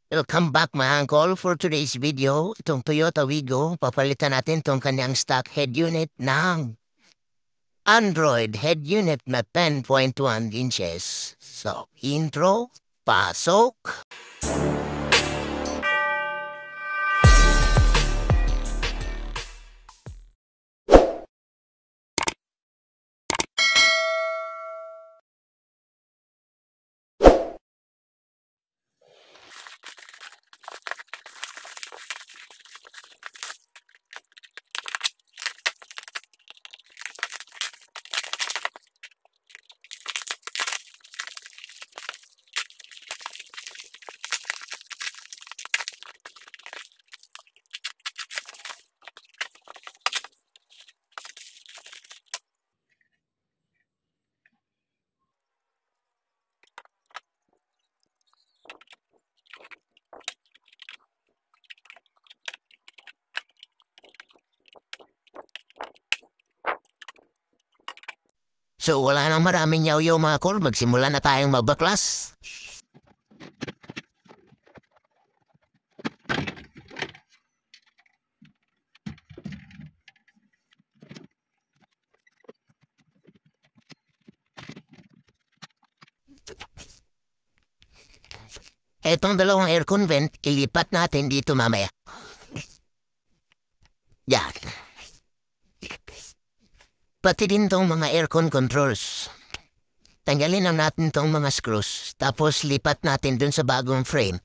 Welcome back mga uncle for today's video. Itong Toyota Wigo, papalitan natin itong kanyang stock head unit ng Android head unit na 10.1 inches. So, intro, pasok! So, wala nang maraming yaw-yaw mga call. Magsimula na tayong magbaklas. Etong dalawang aircon vent, ilipat natin dito mamaya. Yan. Pati din tong mga aircon controls. Tanggalin na natin tong mga screws, tapos lipat natin dun sa bagong frame.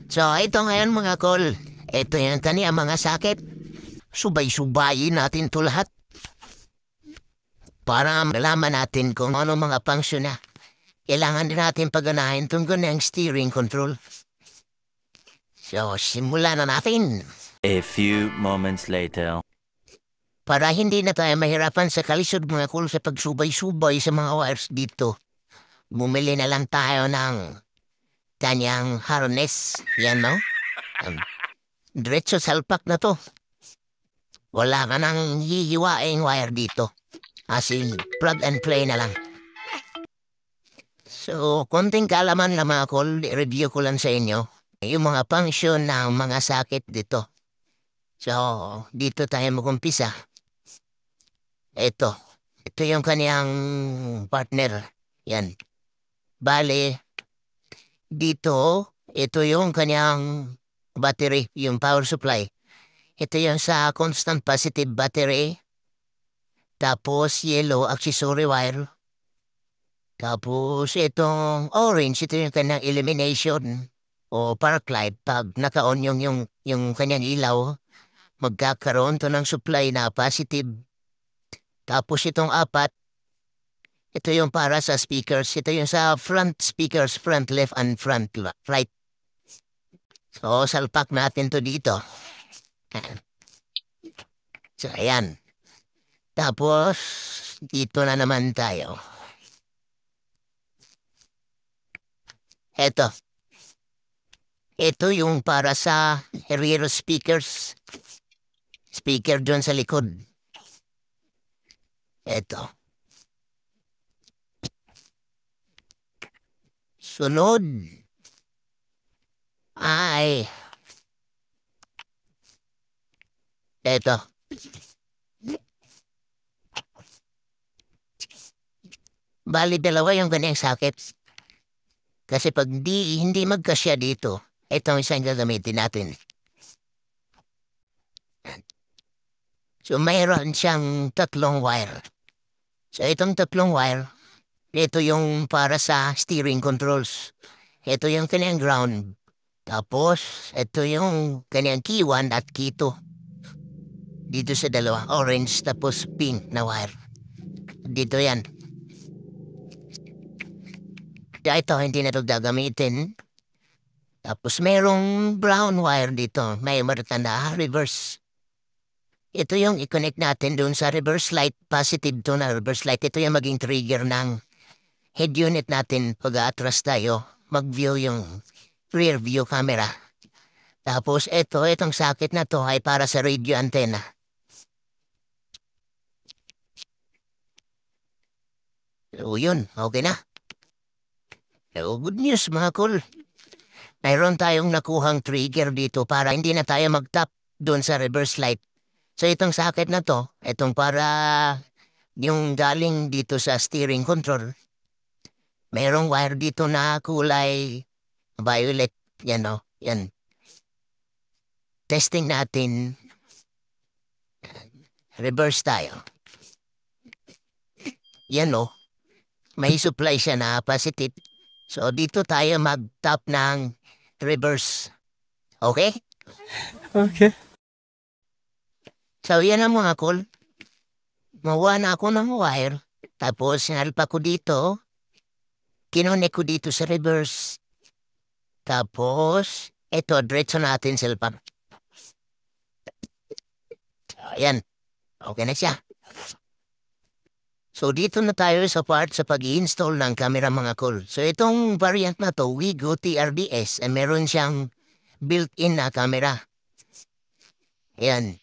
So, ito ngayon mga kol. Ito yung kaniya mga sakit. Subay-subayin natin to lahat. Para malaman natin kung ano mga function na. Kailangan din natin pagganahin itong ganyang steering control. So, simulan na natin. A few moments later. Para hindi na tayo mahirapan sa kalisod mga kol sa pagsubay-subay sa mga wires dito. Bumili na lang tayo ng kanyang harness. Yan no? Diretso salpak na to. Wala ka nang hihiwaing wire dito. As in, plug and play na lang. So, konting kaalaman lang mga kol, review ko lang sa inyo. Yung mga function ng mga sakit dito. So, dito tayo mag-umpisa. Ito yung kaniyang partner. Yan. Bale, dito, ito yung kaniyang battery, yung power supply. Ito yung sa constant positive battery. Tapos yellow accessory wire. Tapos itong orange, ito yung kanyang elimination o park light. Pag naka-on yung kanyang ilaw, magkakaroon to ng supply na positive. Tapos itong apat, ito yung para sa speakers. Ito yung sa front speakers, front left and front right. So, salpak natin to dito. So, ayan. Tapos, dito na naman tayo. Eto. Ito yung para sa rear speakers. Speaker dun sa likod. Eto. Sunod. Ay. Eto. Bali dalawa yung ganyang sakit. Kasi pag hindi magkasya dito, itong isang gagamitin natin. So mayroon siyang tatlong wire. So itong tatlong wire, ito yung para sa steering controls. Ito yung kanyang ground. Tapos, ito yung kanyang key 1 at key 2. Dito sa dalawa, orange tapos pink na wire. Dito yan. Kaya ito, hindi na ito gagamitin. Tapos merong brown wire dito. May marka na reverse. Ito yung i-connect natin doon sa reverse light. Positive to na reverse light. Ito yung maging trigger ng head unit natin pag atras tayo. Mag-view yung rear view camera. Tapos itong socket na to ay para sa radio antenna. So yun, okay na. So good news mga cool. Mayroon tayong nakuhang trigger dito para hindi na tayo mag-tap doon sa reverse light. So itong socket na to, itong para yung galing dito sa steering control, merong wire dito na kulay violet. Yan o, yan. Testing natin. Reverse tayo. Yan o, may supply siya na positive. So dito tayo mag-tap ng reverse. Okay? Okay. So yan ang mga cool. Mawa na ako ng wire. Tapos sinalpa ko dito. Kinonek ko dito sa reverse. Tapos, ito, diretso natin silpan. Ayan. Okay na siya. So, dito na tayo sa part sa pag-i-install ng camera mga cool. So, itong variant na to, Wigo TRDS, meron siyang built-in na camera. Ayan.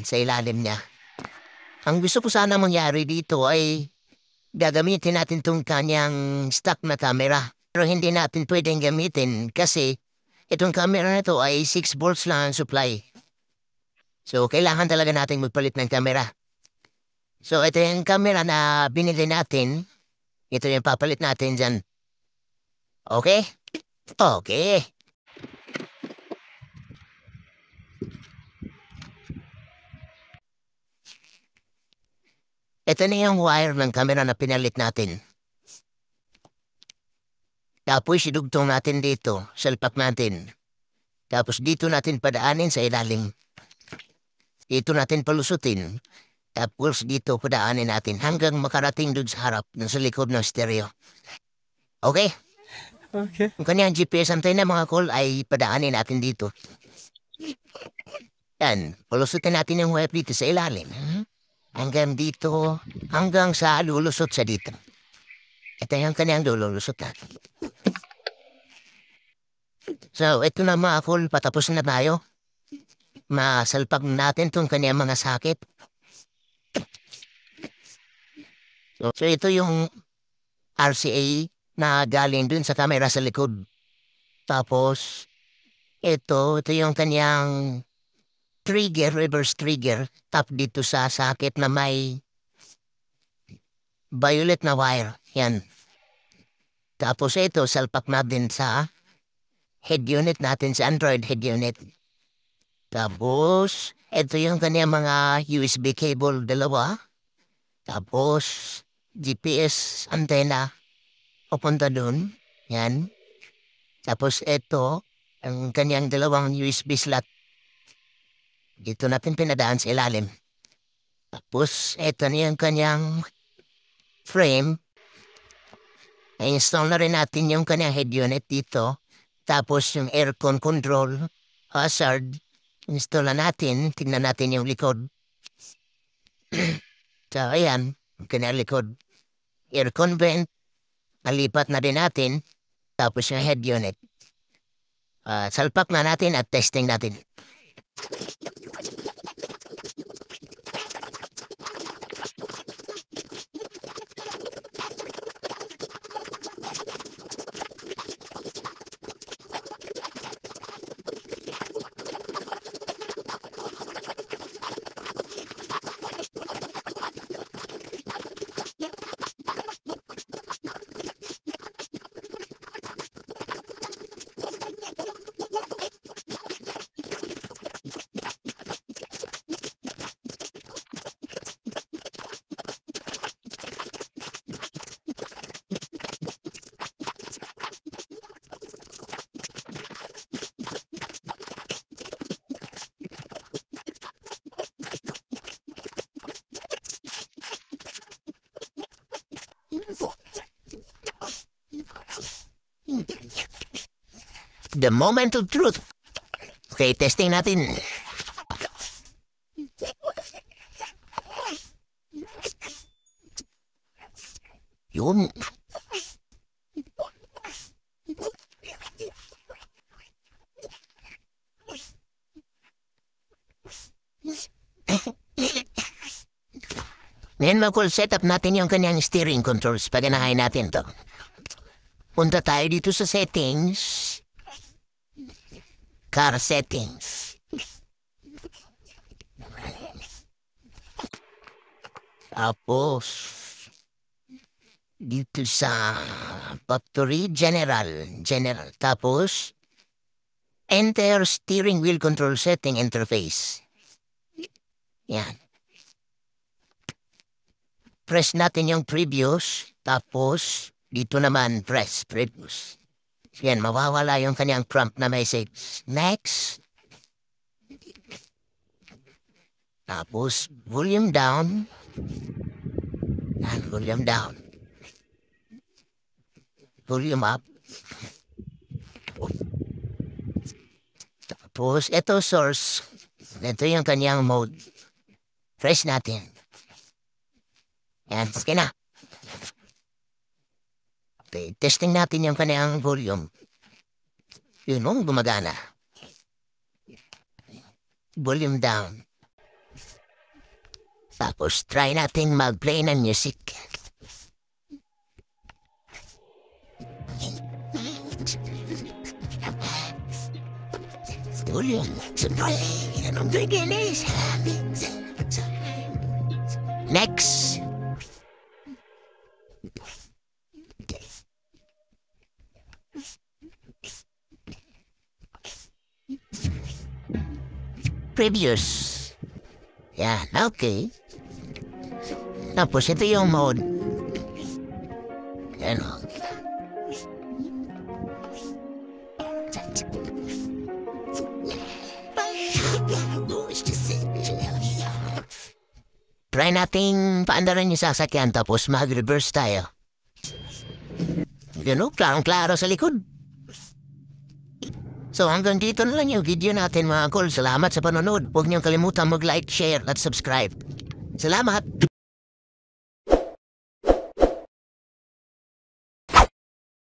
Sa ilalim niya. Ang gusto ko sana mangyari dito ay gagamitin natin itong kanyang stock na camera. Pero hindi natin pwedeng gamitin kasi itong camera na to ay 6 volts lang ang supply. So, kailangan talaga nating magpalit ng camera. So, ito yung camera na binili natin. Ito yung papalit natin dyan. Okay? Okay. Ito na yung wire ng camera na pinalit natin. Tapos, idugtong natin dito. Salpak natin. Tapos, dito natin padaanin sa ilalim. Dito natin palusutin. Tapos dito padaanin natin hanggang makarating doon sa harap ng sa likod ng stereo. Okay? Okay. Ang kanyang GPS antena mga call ay padaanin natin dito. Yan. Palusutin natin yung wire dito sa ilalim. Hanggang dito. Hanggang sa lulusot sa dito. Ito yung kanyang lulusot natin. So, ito na mga call. Patapos na tayo. Masalpag natin itong kanyang mga sakit. So ito yung RCA na galing dun sa camera sa likod. Tapos, ito yung kanyang trigger, reverse trigger. Tap dito sa socket na may violet na wire. Yan. Tapos ito, salpak na din sa head unit natin, sa Android head unit. Tapos, ito yung kanyang mga USB cable dalawa. Tapos, GPS antenna. Papunta dun. Yan. Tapos ito, ang kanyang dalawang USB slot. Dito natin pinadaan sa ilalim. Tapos, ito na yung kanyang frame. I-install na rin natin yung kanyang head unit dito. Tapos, yung aircon control, hazard. Install na natin. Tingnan natin yung likod. So, ayan. Yung kanyang likod. Aircon vent. Nalipat na din natin. Tapos yung head unit. Salpak na natin at testing natin. The moment of truth. Okay, testing natin. Yun. Ngayon mag-call setup natin yung kanyang steering controls. Paganahin natin to. Punta tayo dito sa settings. Car settings. Tapos, dito sa factory general. Tapos, enter steering wheel control setting interface. Yan. Press natin yung previous. Tapos, dito naman press previous. Yan, mawawala yung kanyang prompt na message. Next. Tapos, volume down. Yan, volume down. Volume up. Tapos, ito source. Ito yung kanyang mode. Press natin. Yan, sige na. Okay, testing natin yung kanyang volume. Yun, gumagana. Volume down. Tapos, try natin mag-play ng music. Volume. Next. Previous. Yan, okay. Tapos ito yung mode. Yan o. Try nating paandaran yung sasakyan tapos mag-reverse tayo. Yun o, klarong-klaro sa likod. So hanggang dito na lang yung video natin mga kol. Salamat sa panonood. Huwag niyong kalimutan mag-like, share at subscribe. Salamat!